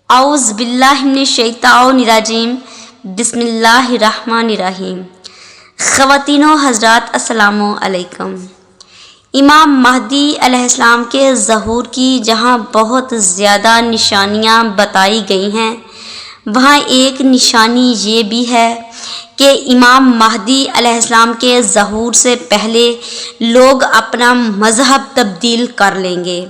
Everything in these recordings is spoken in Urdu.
اعوذ باللہ من الشیطان الرجیم، بسم اللہ الرحمن الرحیم۔ خواتین و حضرات السلام علیکم۔ امام مہدی علیہ السلام کے ظہور کی جہاں بہت زیادہ نشانیاں بتائی گئی ہیں، وہاں ایک نشانی یہ بھی ہے کہ امام مہدی علیہ السلام کے ظہور سے پہلے لوگ اپنا مذہب تبدیل کر لیں گے۔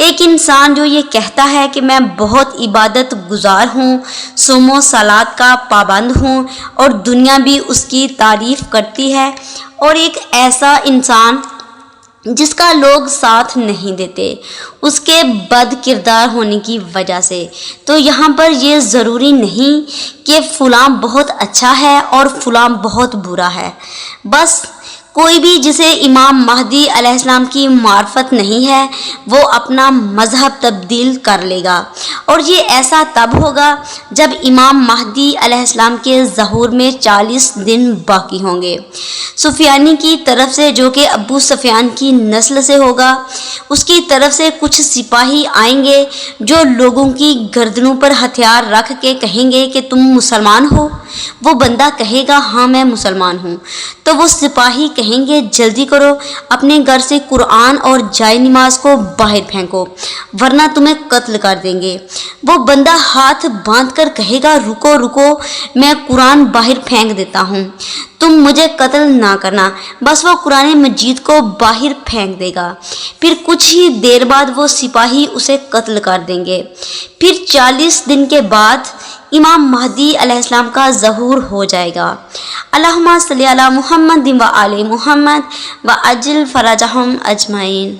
ایک انسان جو یہ کہتا ہے کہ میں بہت عبادت گزار ہوں، صوم و صلات کا پابند ہوں، اور دنیا بھی اس کی تعریف کرتی ہے، اور ایک ایسا انسان جس کا لوگ ساتھ نہیں دیتے اس کے بد کردار ہونے کی وجہ سے، تو یہاں پر یہ ضروری نہیں کہ فلاں بہت اچھا ہے اور فلاں بہت برا ہے۔ بس کوئی بھی جسے امام مہدی علیہ السلام کی معرفت نہیں ہے وہ اپنا مذہب تبدیل کر لے گا، اور یہ ایسا تب ہوگا جب امام مہدی علیہ السلام کے ظہور میں 40 دن باقی ہوں گے۔ سفیانی کی طرف سے، جو کہ ابو سفیان کی نسل سے ہوگا، اس کی طرف سے کچھ سپاہی آئیں گے جو لوگوں کی گردنوں پر ہتھیار رکھ کے کہیں گے کہ تم مسلمان ہو؟ وہ بندہ کہے گا ہاں میں مسلمان ہوں، تو وہ سپاہی کہیں گے جلدی کرو، اپنے گھر سے قرآن اور جائے نماز کو باہر پھینکو ورنہ تمہیں قتل کر دیں گے۔ وہ بندہ ہاتھ باندھ کر کہے گا رکو رکو، میں قرآن باہر پھینک دیتا ہوں، تم مجھے قتل نہ کرنا۔ بس وہ قرآن مجید کو باہر پھینک دے گا، پھر کچھ ہی دیر بعد وہ سپاہی اسے قتل کر دیں گے۔ پھر 40 دن کے بعد امام مہدی علیہ السلام کا ظہور ہو جائے گا۔ اللہم صلی علی محمد و آل محمد و عجل فرجہم اجمعین۔